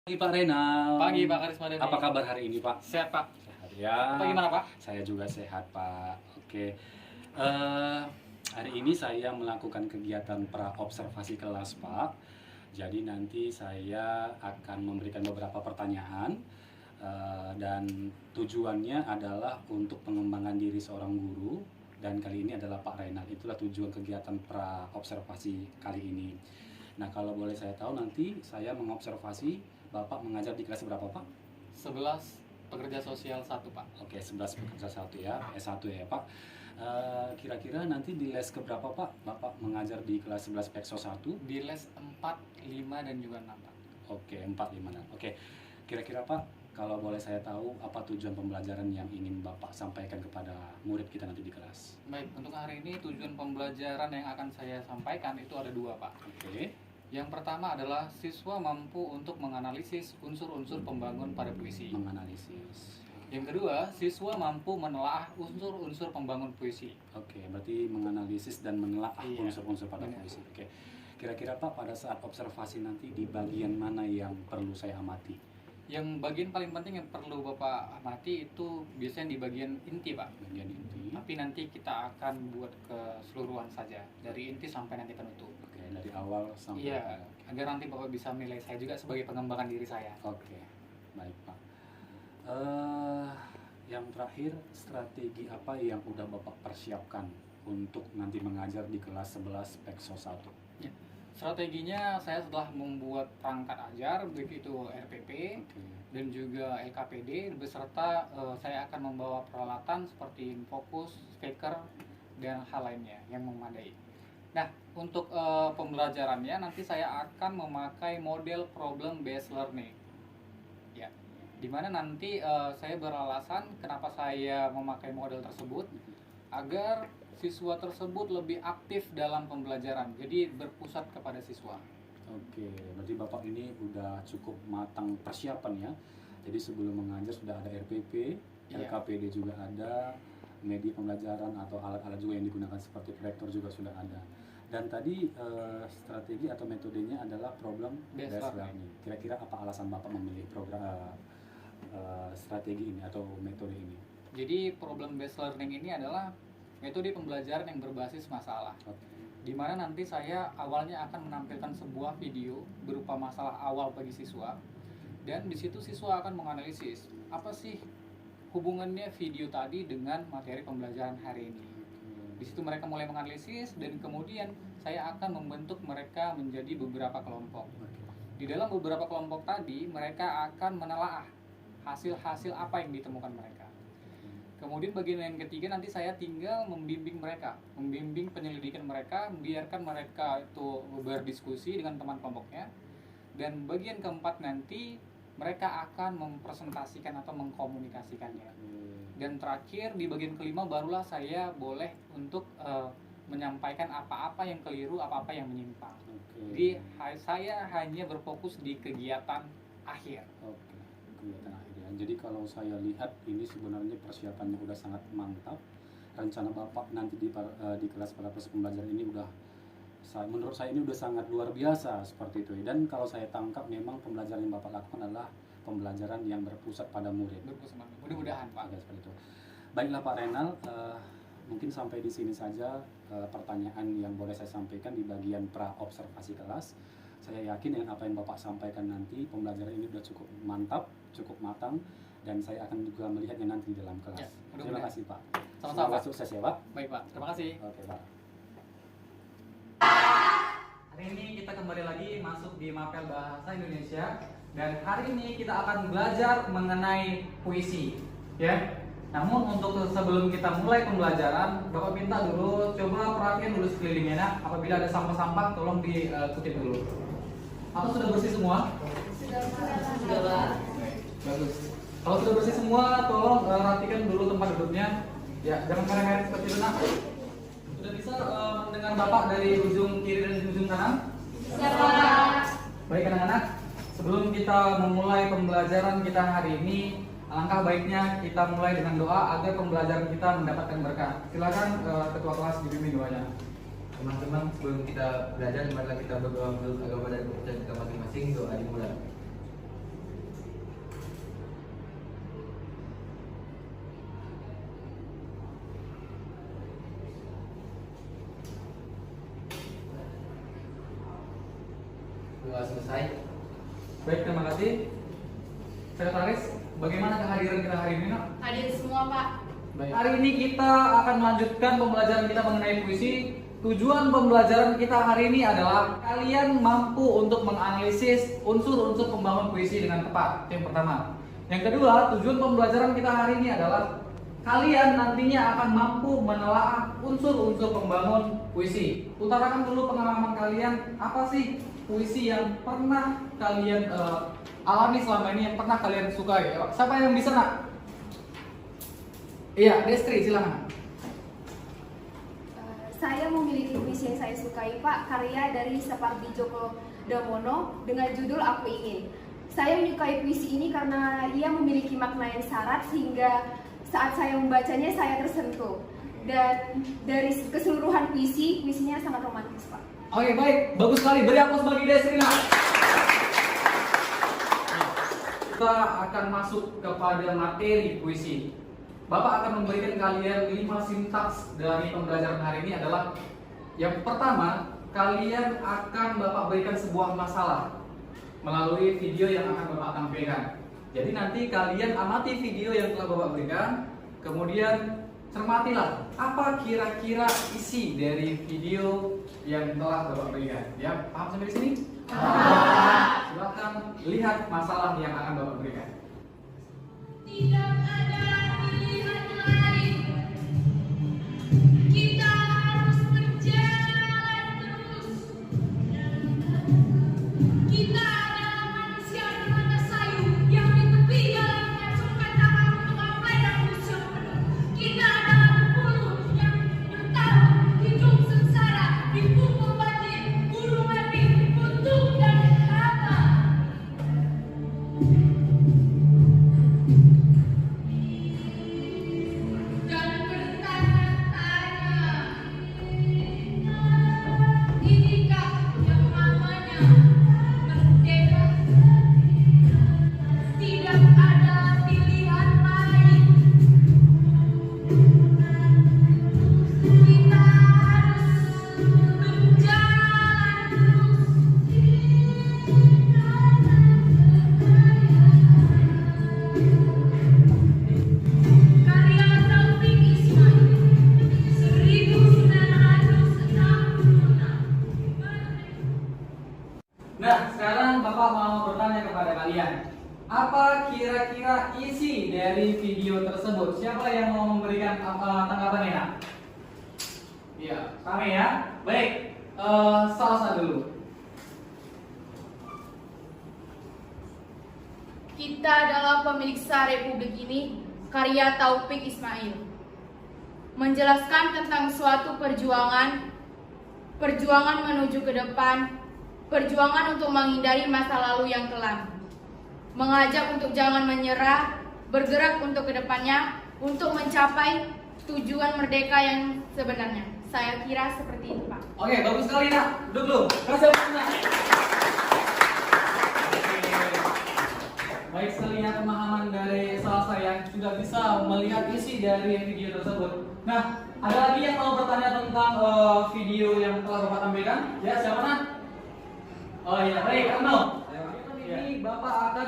Pagi Pak Renal. Pagi Pak Karisma. Apa kabar hari ini Pak? Sehat Pak. Sehat ya. Apa gimana Pak? Saya juga sehat Pak. Oke. Eh, Hari ini saya melakukan kegiatan pra-observasi kelas Pak. Jadi nanti saya akan memberikan beberapa pertanyaan dan tujuannya adalah untuk pengembangan diri seorang guru. Dan kali ini adalah Pak Renal. Itulah tujuan kegiatan pra-observasi kali ini. Nah, kalau boleh saya tahu nanti saya mengobservasi Bapak mengajar di kelas berapa Pak? 11 pekerja sosial 1 Pak. Oke, 11 pekerja 1 ya, S1 ya Pak. Kira-kira nanti di les keberapa Pak? Bapak mengajar di kelas 11 Pekso 1? Di les 4, 5 dan juga 6 Pak. Oke, 4, 5, 6. Oke, kira-kira Pak, kalau boleh saya tahu apa tujuan pembelajaran yang ingin Bapak sampaikan kepada murid kita nanti di kelas? Baik, untuk hari ini tujuan pembelajaran yang akan saya sampaikan itu ada 2 Pak. Oke. Yang pertama adalah siswa mampu untuk menganalisis unsur-unsur pembangun pada puisi. Menganalisis. Yang kedua, siswa mampu menelaah unsur-unsur pembangun puisi. Oke, berarti menganalisis dan menelaah Iya, unsur-unsur pada benar. puisi. Oke. Kira-kira Pak, pada saat observasi nanti di bagian mana yang perlu saya amati? Yang bagian paling penting yang perlu Bapak amati itu biasanya di bagian inti Pak. Bagian inti. Tapi nanti kita akan buat keseluruhan saja dari inti sampai nanti penutup. Oke, dari awal sampai Iya, agar nanti Bapak bisa menilai saya juga sebagai pengembangan diri saya. Oke, baik Pak. Yang terakhir, strategi apa yang udah Bapak persiapkan untuk nanti mengajar di kelas 11 Pekso 1? Ya. Strateginya saya setelah membuat perangkat ajar, baik itu RPP Oke. dan juga LKPD, beserta saya akan membawa peralatan seperti fokus, speaker, dan hal lainnya yang memadai. Nah, untuk pembelajarannya nanti saya akan memakai model problem based learning. Ya, dimana nanti saya beralasan kenapa saya memakai model tersebut agar siswa tersebut lebih aktif dalam pembelajaran, jadi berpusat kepada siswa. Oke, berarti Bapak ini udah cukup matang persiapan ya. Jadi sebelum mengajar sudah ada RPP, Iya. LKPD juga ada, media pembelajaran atau alat-alat juga yang digunakan seperti proyektor juga sudah ada. Dan tadi strategi atau metodenya adalah problem Based based learning. learning. Kira-kira apa alasan Bapak memilih program strategi ini atau metode ini? Jadi problem based learning ini adalah metode pembelajaran yang berbasis masalah. Oke. Di mana nanti saya awalnya akan menampilkan sebuah video berupa masalah awal bagi siswa, dan di situ siswa akan menganalisis apa sih hubungannya video tadi dengan materi pembelajaran hari ini. Di situ mereka mulai menganalisis dan kemudian saya akan membentuk mereka menjadi beberapa kelompok. Di dalam beberapa kelompok tadi mereka akan menelaah hasil-hasil apa yang ditemukan mereka. Kemudian bagian yang ketiga nanti saya tinggal membimbing mereka, membimbing penyelidikan mereka, biarkan mereka itu berdiskusi dengan teman kelompoknya. Dan bagian keempat nanti mereka akan mempresentasikan atau mengkomunikasikannya. Dan terakhir di bagian kelima barulah saya boleh untuk menyampaikan apa-apa yang keliru, apa-apa yang menyimpang. Jadi saya hanya berfokus di kegiatan akhir. Oke, kegiatan akhir ya. Jadi kalau saya lihat ini sebenarnya persiapannya udah sangat mantap. Rencana Bapak nanti di kelas para pembelajaran ini udah menurut saya ini udah sangat luar biasa seperti itu. Dan kalau saya tangkap memang pembelajaran yang Bapak lakukan adalah pembelajaran yang berpusat pada murid. Mudah-mudahan Pak. Oke, seperti itu. Baiklah Pak Renal, mungkin sampai di sini saja pertanyaan yang boleh saya sampaikan di bagian pra-observasi kelas. Saya yakin dengan apa yang Bapak sampaikan nanti pembelajaran ini sudah cukup mantap, cukup matang, dan saya akan juga melihatnya nanti di dalam kelas. Ya, Terima kasih Pak. Sama-sama, Semoga Pak. sukses ya Pak. Baik Pak, terima kasih. Oke Pak. Hari ini kita kembali lagi masuk di Mapel Bahasa Indonesia, dan hari ini kita akan belajar mengenai puisi, ya. Namun untuk sebelum kita mulai pembelajaran, Bapak minta dulu coba perhatian dulu sekelilingnya. Nah, apabila ada sampah-sampah tolong dikutip dulu. Atau sudah bersih semua? Sudah, Pak. Bagus. Kalau sudah bersih semua, tolong rapikan dulu tempat duduknya. Ya, jangan mereng-mereng seperti itu, Nak. Sudah bisa mendengar Bapak dari ujung kiri dan ujung kanan? Bisa, Pak. Baik anak-anak, sebelum kita memulai pembelajaran kita hari ini, alangkah baiknya kita mulai dengan doa agar pembelajaran kita mendapatkan berkah. Silakan ketua kelas dipimpin doanya. Teman-teman, sebelum kita belajar, marilah kita berdoa menurut agama dan kepercayaan kita masing-masing. Doa dimulai. telah selesai. Baik, terima kasih. Sekretaris, bagaimana kehadiran kita hari ini, Nak? Hadir semua, Pak. Baik. Hari ini kita akan melanjutkan pembelajaran kita mengenai puisi. Tujuan pembelajaran kita hari ini adalah kalian mampu untuk menganalisis unsur-unsur pembangun puisi dengan tepat. Itu yang pertama. Yang kedua, tujuan pembelajaran kita hari ini adalah kalian nantinya akan mampu menelaah unsur-unsur pembangun puisi. Utarakan dulu pengalaman kalian, apa sih puisi yang pernah kalian alami selama ini, yang pernah kalian sukai. Siapa yang bisa, Nak? Iya, Destri, silakan. Saya memiliki puisi yang saya sukai, Pak, karya dari Separdi Djoko Damono dengan judul Aku Ingin. Saya menyukai puisi ini karena ia memiliki makna yang syarat sehingga saat saya membacanya saya tersentuh. Dan dari keseluruhan puisinya sangat romantis, Pak. Oke, baik, bagus sekali. Beri aplaus bagi Desrina. Kita akan masuk kepada materi puisi. Bapak akan memberikan kalian 5 sintaks dari pembelajaran hari ini adalah yang pertama, kalian akan Bapak berikan sebuah masalah melalui video yang akan Bapak tampilkan. Jadi nanti kalian amati video yang telah Bapak berikan, kemudian cermatilah apa kira-kira isi dari video yang telah Bapak berikan. Ya, paham sampai di sini? Silakan lihat masalah yang akan Bapak berikan. Tidak ada pilihan lain. Kita harus berjalan terus. Kita adalah manusia bermata sayu yang di tepi jalan mengacungkan tangan untuk apa yang musuh penuh. Kita adalah pemburu yang bertarung hidup sengsara, dipukul banjir, gunung api, kutuk dan hama. Dan bertanya-tanya, inikah yang namanya merdeka? Tidak ada pilihan lain. Kita harus berjalan terus. Karya Taufik Ismail 1966. Nah, sekarang Bapak mau bertanya kepada kalian, apa kira-kira isi dari video tersebut? Siapa yang mau memberikan tanggapannya, Nak? Iya, kami ya. Baik, Salsa dulu. Kita adalah pemilik sah Republik ini, karya Taufik Ismail. Menjelaskan tentang suatu perjuangan menuju ke depan, perjuangan untuk menghindari masa lalu yang kelam. Mengajak untuk jangan menyerah, bergerak untuk kedepannya, untuk mencapai tujuan merdeka yang sebenarnya. Saya kira seperti itu, Pak. Oke, bagus sekali, Nak. Duduk dulu. Kasih tepuk. Baik, selingan pemahaman dari Salsa yang sudah bisa melihat isi dari video tersebut. Nah, ada lagi yang mau bertanya tentang video yang telah Bapak tampilkan? Ya, siapa, Nak? Oh iya, baik, Arno. Ini Bapak akan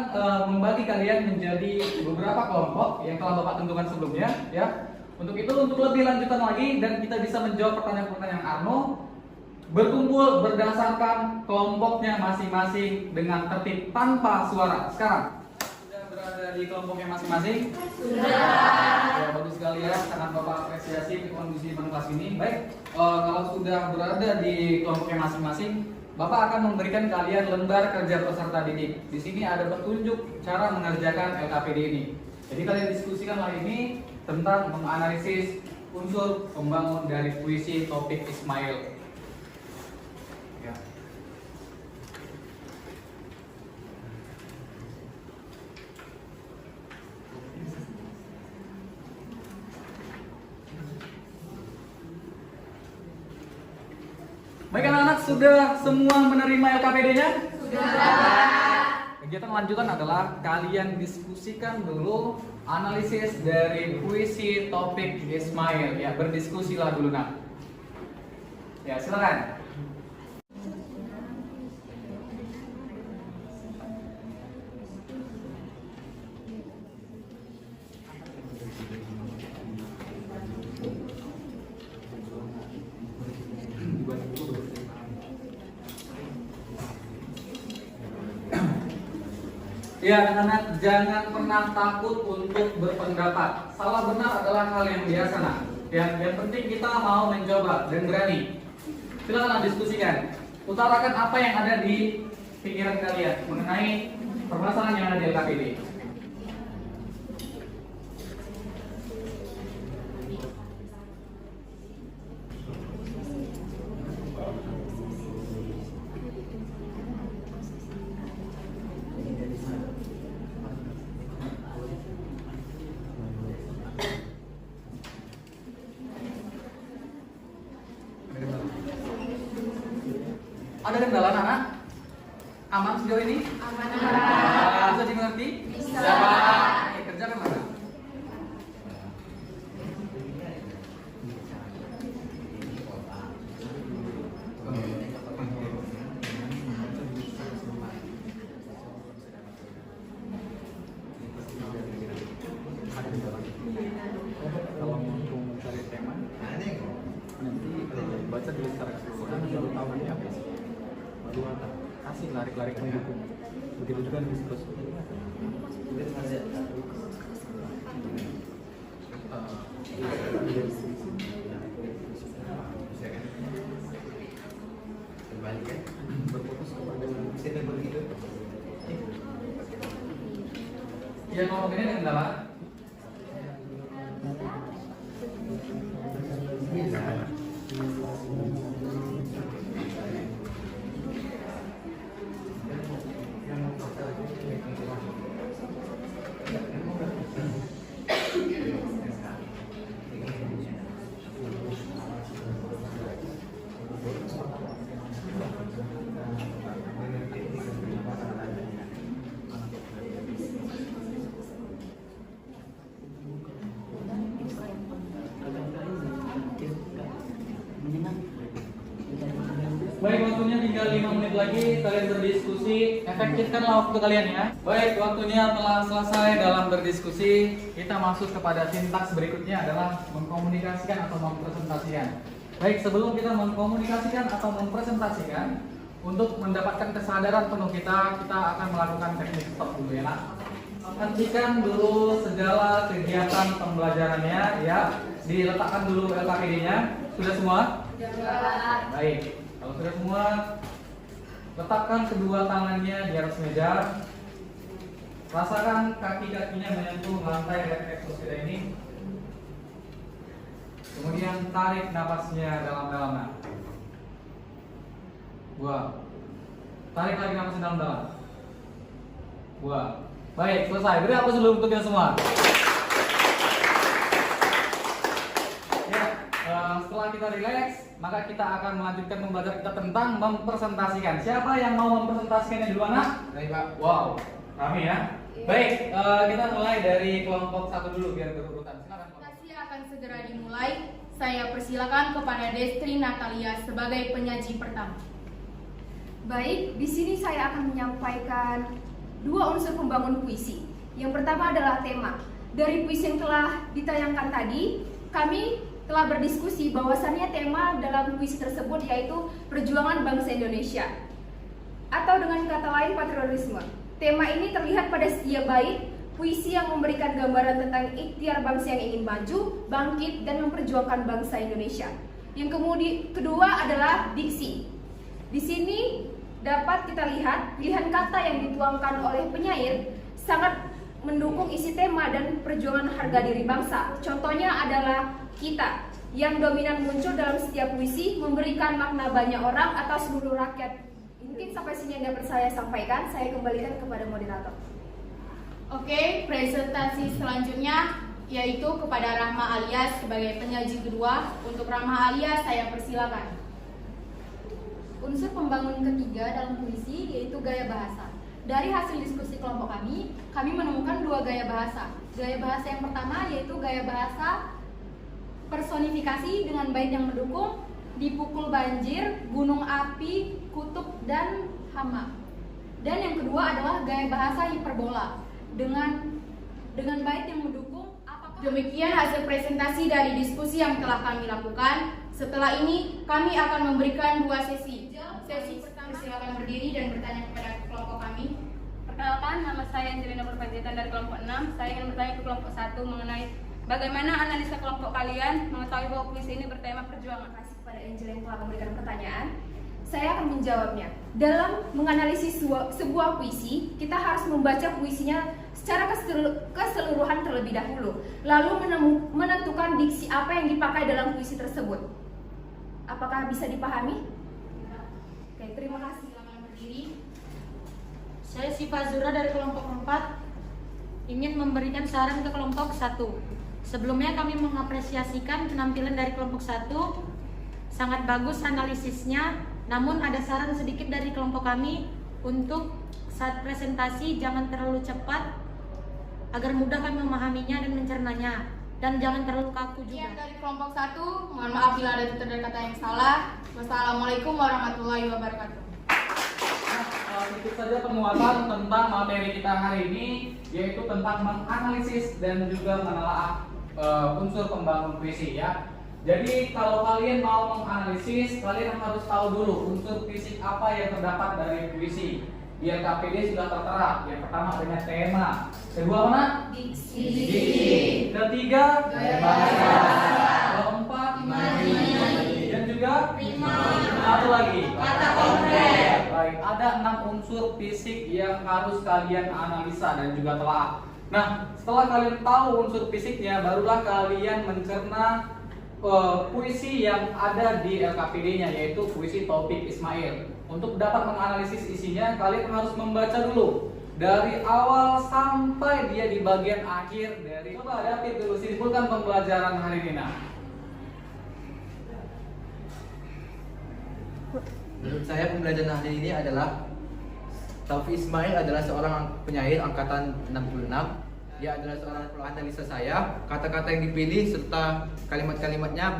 membagi kalian menjadi beberapa kelompok yang telah Bapak tentukan sebelumnya, ya. Untuk itu, untuk lebih lanjutan lagi dan kita bisa menjawab pertanyaan-pertanyaan Arno, berkumpul berdasarkan kelompoknya masing-masing dengan tertib tanpa suara. Sekarang sudah berada di kelompoknya masing-masing? Sudah. Ya, bagus sekali ya, sangat Bapak apresiasi kondisi di kelas ini. Baik, kalau sudah berada di kelompoknya masing-masing, Bapak akan memberikan kalian lembar kerja peserta didik. Di sini ada petunjuk cara mengerjakan LKPD ini. Jadi kalian diskusikan hari ini tentang menganalisis unsur pembangun dari puisi Taufik Ismail. Ya. Baik anak-anak, sudah semua menerima LKPD-nya? Sudah. Kegiatan lanjutan adalah kalian diskusikan dulu analisis dari puisi Taufik Ismail. Ya, berdiskusilah dulu, Nak. Ya, silakan. Ya, anak-anak jangan pernah takut untuk berpendapat. Salah benar adalah hal yang biasa, nak. Yang penting kita mau mencoba dan berani. Silakan diskusikan. Utarakan apa yang ada di pikiran kalian mengenai permasalahan yang ada di LKPD. Ada kendala anak? Aman sejauh ini? Aman. Bisa dimengerti? Bisa. Oke, kerjakan mana? Kalau mau mencari tema, nanti baca dulu secara keseluruhan baru tahu nanti apa sih. Baru kasih lari-lari pendukung. Begitu juga nih terus. Berfokus kepada sustainable gitu. Ya kalau begini ada kendala. Baik, waktunya tinggal 5 menit lagi kalian berdiskusi. Efektifkanlah waktu kalian ya. Baik, waktunya telah selesai dalam berdiskusi. Kita masuk kepada sintaks berikutnya adalah mengkomunikasikan atau mempresentasikan. Baik, sebelum kita mengkomunikasikan atau mempresentasikan, untuk mendapatkan kesadaran penuh kita akan melakukan teknik stop dulu ya nak. Hentikan dulu segala kegiatan pembelajarannya ya. Diletakkan dulu LKPD-nya. Sudah semua? Baik. Kalau sudah semua, letakkan kedua tangannya di atas meja. Rasakan kaki-kakinya menyentuh lantai refleks kita ini. Kemudian tarik napasnya dalam-dalam. Buang. Tarik lagi napasnya dalam-dalam. Buang. Baik, selesai. Beri apa dulu untuk kita semua? Setelah kita rileks, maka kita akan melanjutkan pembelajaran kita tentang mempresentasikan. Siapa yang mau mempresentasikannya duluan, nak? Baik, Pak. Wow, rame ya. Baik, kita mulai dari kelompok 1 dulu biar berurutan. Silakan. Presentasi akan segera dimulai. Saya persilakan kepada Destri Natalia sebagai penyaji pertama. Baik, di sini saya akan menyampaikan 2 unsur pembangun puisi. Yang pertama adalah tema. Dari puisi yang telah ditayangkan tadi, kami telah berdiskusi bahwasannya tema dalam puisi tersebut yaitu perjuangan bangsa Indonesia, atau dengan kata lain patriotisme. Tema ini terlihat pada setiap bait puisi yang memberikan gambaran tentang ikhtiar bangsa yang ingin maju, bangkit, dan memperjuangkan bangsa Indonesia. Yang kedua adalah diksi. Di sini dapat kita lihat pilihan kata yang dituangkan oleh penyair sangat mendukung isi tema dan perjuangan harga diri bangsa. Contohnya adalah kita, yang dominan muncul dalam setiap puisi, memberikan makna banyak orang atau seluruh rakyat. Mungkin sampai sini yang dapat saya sampaikan. Saya kembalikan kepada moderator. Oke, presentasi selanjutnya yaitu kepada Rahma Alias sebagai penyaji kedua. Untuk Rahma Alias saya persilakan. Unsur pembangun ketiga dalam puisi yaitu gaya bahasa. Dari hasil diskusi kelompok kami menemukan 2 gaya bahasa. Gaya bahasa yang pertama yaitu gaya bahasa personifikasi dengan bait yang mendukung, dipukul banjir, gunung api, kutub, dan hama. Dan yang kedua adalah gaya bahasa hiperbola dengan bait yang mendukung. Demikian hasil presentasi dari diskusi yang telah kami lakukan. Setelah ini kami akan memberikan 2 sesi. Sesi pertama silakan berdiri dan bertanya kepada kelompok kami. Perkenalkan, nama saya Angelina Perpanjaitan dari kelompok 6. Saya ingin bertanya ke kelompok 1 mengenai bagaimana analisa kelompok kalian mengetahui bahwa puisi ini bertema perjuangan. Terima kasih kepada Angel yang telah memberikan pertanyaan. Saya akan menjawabnya. Dalam menganalisis sebuah puisi, kita harus membaca puisinya secara keseluruhan terlebih dahulu, lalu menentukan diksi apa yang dipakai dalam puisi tersebut. Apakah bisa dipahami? Oke, terima kasih. Silakan berdiri. Saya Siva Zura dari kelompok 4 ingin memberikan saran ke kelompok 1. Sebelumnya kami mengapresiasikan penampilan dari kelompok 1, sangat bagus analisisnya, namun ada saran sedikit dari kelompok kami untuk saat presentasi jangan terlalu cepat agar mudah kami memahaminya dan mencernanya, dan jangan terlalu kaku Sekian juga. dari kelompok 1. Mohon maaf bila ada tutur dan kata yang salah. Wassalamualaikum warahmatullahi wabarakatuh. Itu saja penguatan tentang materi kita hari ini, yaitu tentang menganalisis dan juga menelaah unsur pembangun puisi ya. Jadi kalau kalian mau menganalisis, kalian harus tahu dulu unsur fisik apa yang terdapat dari puisi. Di LKPD sudah tertera. Yang pertama adanya tema, kedua mana? Diksi. Ketiga Gaya bahasa. keempat dan juga Prima. satu lagi Kata konkret. Baik, ada 6 unsur fisik yang harus kalian analisa dan juga telaah. Nah, setelah kalian tahu unsur fisiknya, barulah kalian mencerna puisi yang ada di LKPD-nya, yaitu puisi Taufik Ismail. Untuk dapat menganalisis isinya, kalian harus membaca dulu dari awal sampai dia di bagian akhir dari. Coba David dulu simpulkan pembelajaran hari ini. Nah, Menurut saya pembelajaran hari ini adalah Taufik Ismail adalah seorang penyair angkatan 66. Dia adalah seorang analisa saya. Kata-kata yang dipilih serta kalimat-kalimatnya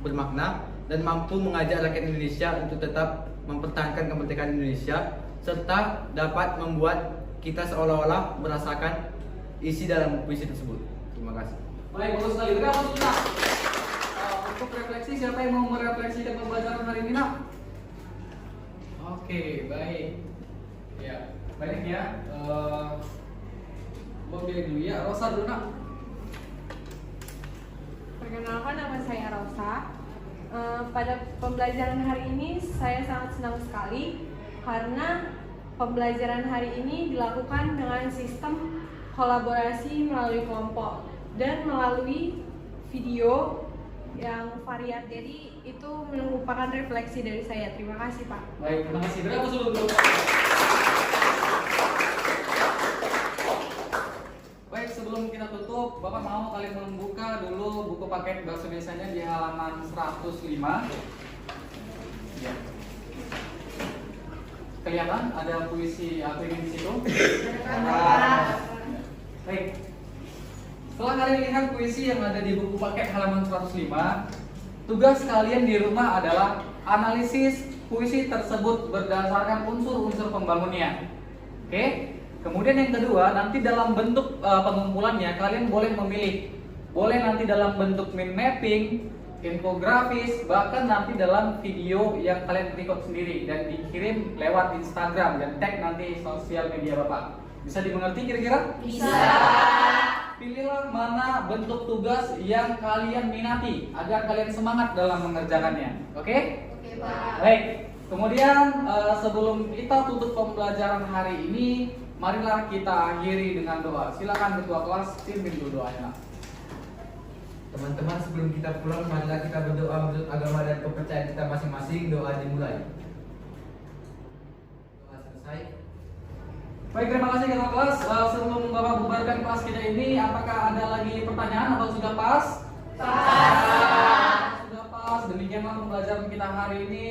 bermakna dan mampu mengajak rakyat Indonesia untuk tetap mempertahankan kemerdekaan Indonesia serta dapat membuat kita seolah-olah merasakan isi dalam puisi tersebut. Terima kasih. baik, bagus sekali. Berapa sudah? Untuk refleksi, siapa yang mau merefleksikan pembelajaran hari ini, nak? Oke, baik. Ya, baik ya. Mau pilih dulu ya, Rosa dulu, nak. Perkenalkan, nama saya Rosa. Pada pembelajaran hari ini saya sangat senang sekali karena pembelajaran hari ini dilakukan dengan sistem kolaborasi melalui kelompok dan melalui video yang variatif. Jadi itu merupakan refleksi dari saya. Terima kasih, Pak. Baik, terima kasih. Berapa dulu? Baik, sebelum kita tutup, Bapak mau kalian membuka dulu buku paket bahasa Indonesianya di halaman 105. Ya. Kelihatan ada puisi aku ini di situ? Baik. Setelah kalian lihat puisi yang ada di buku paket halaman 105, tugas kalian di rumah adalah analisis puisi tersebut berdasarkan unsur-unsur pembangunnya. Oke? Kemudian yang kedua, nanti dalam bentuk pengumpulannya kalian boleh memilih. Boleh nanti dalam bentuk mind mapping, infografis, bahkan nanti dalam video yang kalian record sendiri dan dikirim lewat Instagram dan tag nanti sosial media Bapak. Bisa dimengerti kira-kira? Bisa. Pilihlah mana bentuk tugas yang kalian minati agar kalian semangat dalam mengerjakannya. Oke? Oke, Pak. Baik. Kemudian sebelum kita tutup pembelajaran hari ini, marilah kita akhiri dengan doa. Silakan ketua kelas pimpin dulu doanya. Teman-teman, sebelum kita pulang, marilah kita berdoa menurut agama dan kepercayaan kita masing-masing. Doa dimulai. Doa selesai. Baik, terima kasih ketua kelas. Sebelum Bapak bubarkan kelas kita ini, apakah ada lagi pertanyaan atau sudah pas? Pas. Sudah pas. Demikianlah pembelajaran kita hari ini.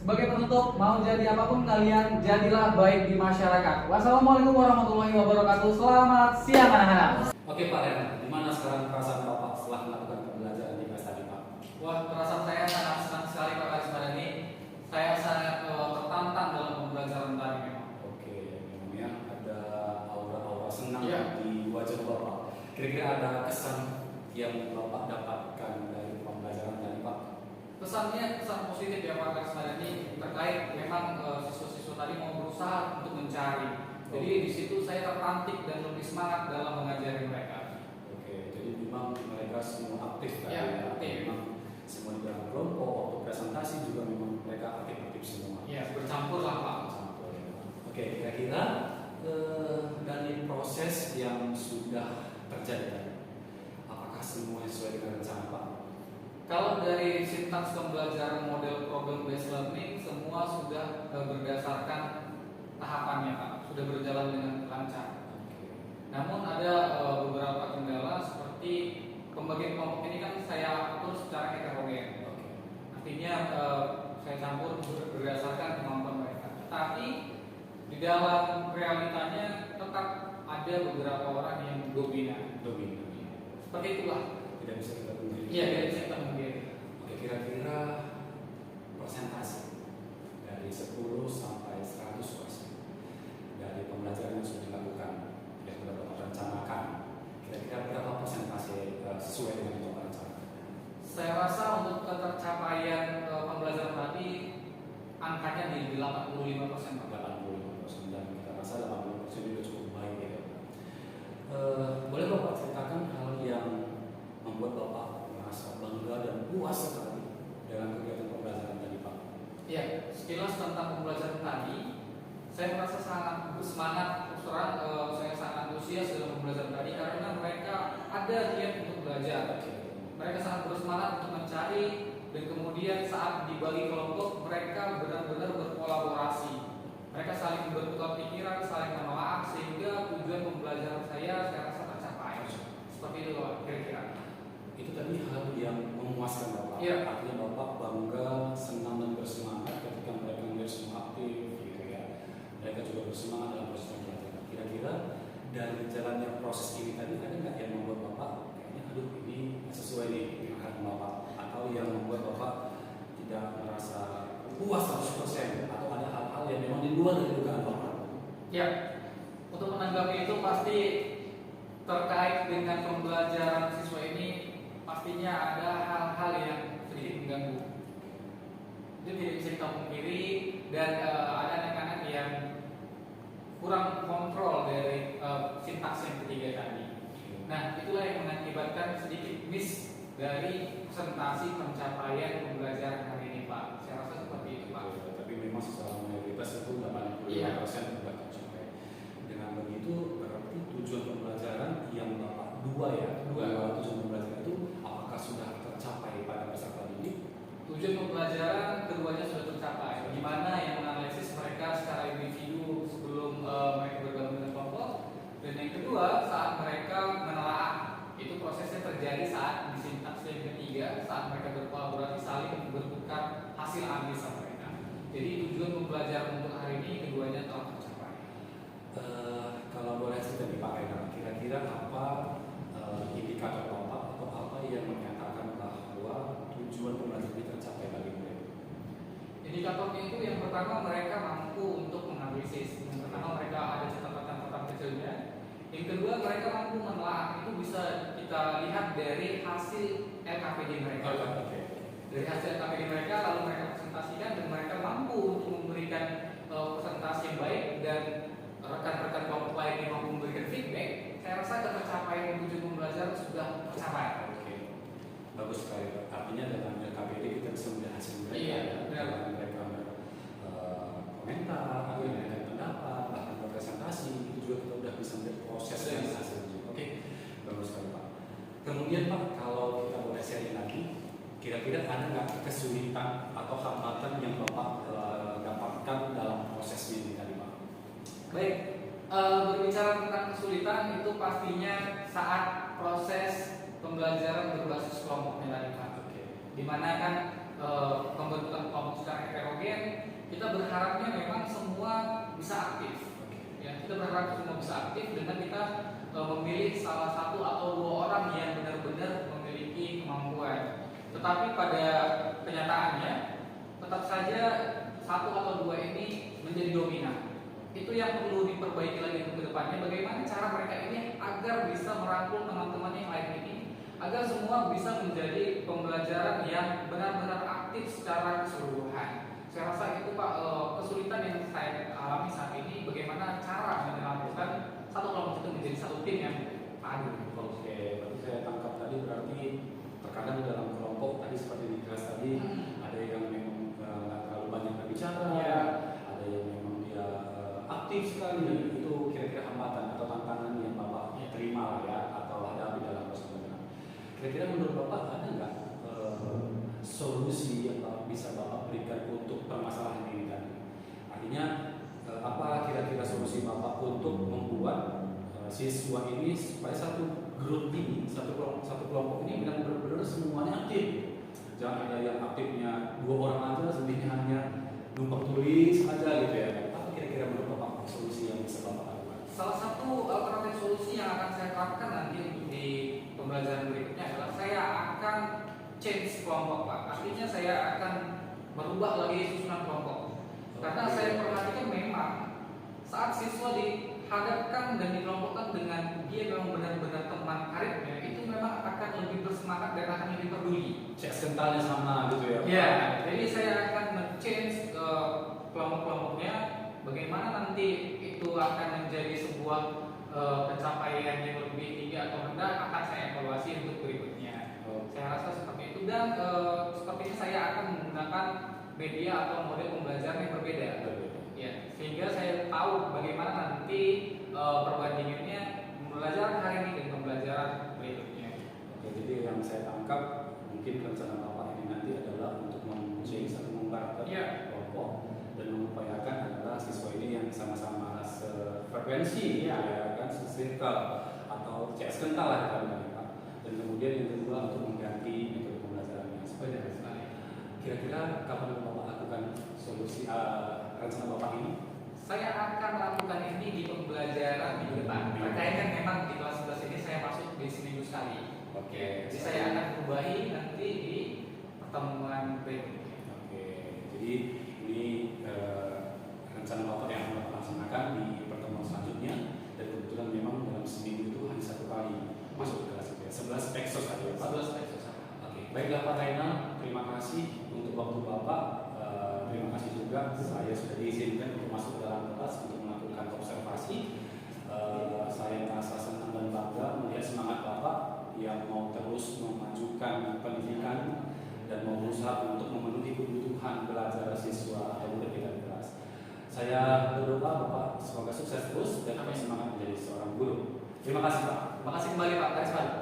Sebagai penutup, mau jadi apapun kalian, jadilah baik di masyarakat. Wassalamualaikum warahmatullahi wabarakatuh. Selamat siang anak-anak. Oke Pak Rena, gimana sekarang perasaan Bapak setelah melakukan pembelajaran di kelas tadi Pak? Wah, perasaan saya sangat senang sekali Pak Karisma ini. Saya sangat tertantang dalam pembelajaran tadi memang. Oke, memang ya ada aura-aura senang Ya. di wajah Bapak. Kira-kira ada kesan yang Bapak dapatkan dari pembelajaran tadi Pak? Pesannya pesan positif ya Pak Karisma ini terkait memang siswa-siswa tadi mau berusaha untuk mencari Jadi di situ saya terpantik dan lebih semangat dalam mengajari mereka. Oke, jadi memang mereka semua aktif kan? Ya, aktif. Memang semua di dalam kelompok, waktu presentasi juga memang mereka aktif semua. Ya, bercampur lah Pak. Bercampur, ya. Oke, kira-kira dari proses yang sudah terjadi tadi, apakah semua sesuai dengan rencana Pak? Kalau dari sintaks pembelajaran model problem based learning semua sudah berdasarkan tahapannya Pak, sudah berjalan dengan lancar. Namun ada beberapa kendala seperti pembagian kelompok ini kan saya atur secara heterogen. Artinya saya campur berdasarkan kemampuan mereka. Tapi di dalam realitanya tetap ada beberapa orang yang dominan. Seperti itulah. Tidak bisa kita pungkiri. Iya, tidak bisa kita pungkiri. Oke, kira-kira persentase dari 10 sampai 100% dari pembelajaran yang sudah dilakukan, yang sudah Bapak rencanakan, kira-kira berapa persentase sesuai dengan yang Bapak rencanakan? Saya rasa untuk ketercapaian pembelajaran tadi angkanya di 85%. 85%, dan kita rasa 80% itu cukup baik ya. Boleh Bapak ceritakan hal yang membuat Bapak merasa bangga dan puas sekali dengan kegiatan pembelajaran tadi Pak? Ya, sekilas tentang pembelajaran tadi, saya merasa sangat bersemangat. Terus terang, saya sangat antusias dalam pembelajaran tadi karena mereka ada niat untuk belajar. Mereka sangat bersemangat untuk mencari, dan kemudian saat dibagi kelompok mereka benar-benar berkolaborasi. Mereka saling bertukar pikiran, saling menelaah sehingga tujuan pembelajaran saya rasa tercapai. Seperti itu Pak, kira-kira. Itu tadi hal yang memuaskan Bapak. Iya. Artinya Bapak bangga, senang dan bersemangat ketika mereka melihat semua aktif gitu ya. Mereka juga bersemangat dalam proses pembelajaran. Kira-kira dari jalannya proses ini tadi ada nggak yang membuat Bapak kayaknya aduh ini nggak sesuai nih dengan Bapak, atau yang membuat Bapak tidak merasa puas 100%, atau ada hal-hal yang memang di luar dari dugaan Bapak? Ya, untuk menanggapi itu pasti terkait dengan pembelajaran siswa ini pastinya ada hal-hal yang sedikit mengganggu. Itu tidak bisa kita pungkiri, dan ada anak-anak yang kurang kontrol dari sintaks yang ketiga tadi. Nah, itulah yang mengakibatkan sedikit miss dari presentasi pencapaian pembelajaran hari ini Pak. Saya rasa seperti itu Pak. Tapi memang secara mayoritas itu 85% Iya. sudah tercapai. Dengan begitu berarti tujuan pembelajaran yang Bapak dua tujuan pembelajaran itu apakah sudah tercapai pada peserta didik? Tujuan pembelajaran keduanya sudah tercapai. Di mana yang menganalisis mereka secara individu sebelum mereka bergabung dengan kelompok, dan yang kedua saat mereka menelaah. Itu prosesnya terjadi saat di sintaks yang ketiga, saat mereka berkolaborasi saling bertukar hasil analisa mereka. Jadi tujuan pembelajaran untuk hari ini keduanya telah tercapai. Kalau boleh cerita nih Pak Renal, kira-kira apa indikator Bapak atau apa yang menyatakan bahwa tujuan pembelajaran ini tercapai bagi mereka? Indikatornya itu yang pertama mereka mampu untuk menganalisis. Yang pertama mereka ada catatan-catatan kecilnya. Yang kedua mereka mampu menelaah. Itu bisa kita lihat dari hasil LKPD mereka. Dari hasil LKPD mereka lalu mereka presentasikan, dan mereka mampu untuk memberikan presentasi yang baik, dan rekan-rekan kelompok lain yang mampu memberikan feedback. Saya rasa tercapaian tujuan pembelajaran sudah tercapai. Oke, bagus sekali. Artinya dengan LKPD kita bisa melihat hasil mereka. Iya, benar. Dengan mereka komentar, memberikan pendapat, bahkan berpresentasi, itu juga kita udah bisa melihat proses dan hasilnya. Oke, bagus sekali Pak. Kemudian Pak, kalau kita boleh sharing lagi, kira-kira ada nggak kesulitan atau hambatan yang Bapak dapatkan dalam prosesnya ini tadi Pak? Baik, berbicara tentang kesulitan itu pastinya saat proses pembelajaran berbasis kelompoknya tadi Pak. Dimana kan pembentukan kelompok secara heterogen, kita berharapnya memang semua bisa aktif. Ya, kita berharap semua bisa aktif dengan kita memilih salah satu atau dua orang yang benar-benar memiliki kemampuan. Tetapi pada kenyataannya tetap saja satu atau dua ini menjadi dominan. Itu yang perlu diperbaiki lagi untuk kedepannya. Bagaimana cara mereka ini agar bisa merangkul teman-teman yang lain ini, agar semua bisa menjadi pembelajaran yang benar-benar aktif secara keseluruhan. Saya rasa itu Pak kesulitan yang saya alami saat ini. Bagaimana cara terkadang dalam kelompok tadi seperti di kelas tadi ada yang memang nggak terlalu banyak berbicara, ada yang memang dia aktif sekali. Itu kira-kira hambatan atau tantangan yang Bapak terima lah ya, atau hadapi dalam persidangan. Kira-kira menurut Bapak ada nggak solusi yang bisa Bapak berikan untuk permasalahan ini tadi? Artinya apa kira-kira solusi Bapak untuk membuat siswa ini supaya satu grup ini, satu kelompok ini benar-benar semuanya aktif. Jangan ada yang aktifnya 2 orang aja, selebihnya hanya numpang tulis aja gitu ya. Apa kira-kira menurut Bapak solusi yang bisa Bapak lakukan? Salah satu alternatif solusi yang akan saya terapkan nanti untuk di pembelajaran berikutnya adalah saya akan change kelompok, Pak. Artinya saya akan merubah lagi susunan kelompok. Karena saya perhatikan memang saat siswa dihadapkan dan dikelompokkan dengan dia memang benar-benar teman karibnya, itu memang akan lebih bersemangat dan akan lebih peduli. Cek kentalnya sama gitu ya? Ya, jadi saya akan men-change kelompok-kelompoknya. Bagaimana nanti itu akan menjadi sebuah pencapaian yang lebih tinggi atau rendah akan saya evaluasi untuk berikutnya. Saya rasa seperti itu, dan sepertinya saya akan menggunakan media atau model pembelajaran yang berbeda. Ya, sehingga saya tahu bagaimana nanti perbandingannya pembelajaran hari ini dan pembelajaran berikutnya. Oke, jadi yang saya tangkap mungkin rencana Bapak ini nanti adalah untuk men-change atau mengkarakter kelompok dan mengupayakan adalah siswa ini yang sama-sama sefrekuensi, ya kan, se-circle atau CS kental lah kita bilang, Pak. Dan kemudian yang kedua untuk mengganti metode pembelajarannya. Sebenarnya kira-kira kapan Bapak lakukan solusi rencana Bapak ini? Saya akan lakukan ini di pembelajaran minggu depan. Terkait memang di kelas 11 ini saya masuk di seminggu sekali. Oke. Jadi saya akan ubahi nanti di pertemuan berikutnya. Oke. Jadi ini rencana Bapak yang akan Bapak laksanakan di pertemuan selanjutnya, dan kebetulan memang dalam seminggu itu hanya 1 kali masuk ke kelas 11 eksos saja ya Pak? 11 eksos. Oke. Baiklah Pak Rainal, terima kasih untuk waktu Bapak. Terima kasih juga saya sudah diizinkan untuk masuk ke dalam kelas untuk melakukan observasi. Saya merasa senang dan bangga melihat semangat Bapak yang mau terus memajukan pendidikan dan mau berusaha untuk memenuhi kebutuhan belajar siswa atau murid kita di kelas. Saya berdoa Bapak semoga sukses terus dan semangat menjadi seorang guru. Terima kasih Pak. Terima kasih kembali Pak. Terima kasih.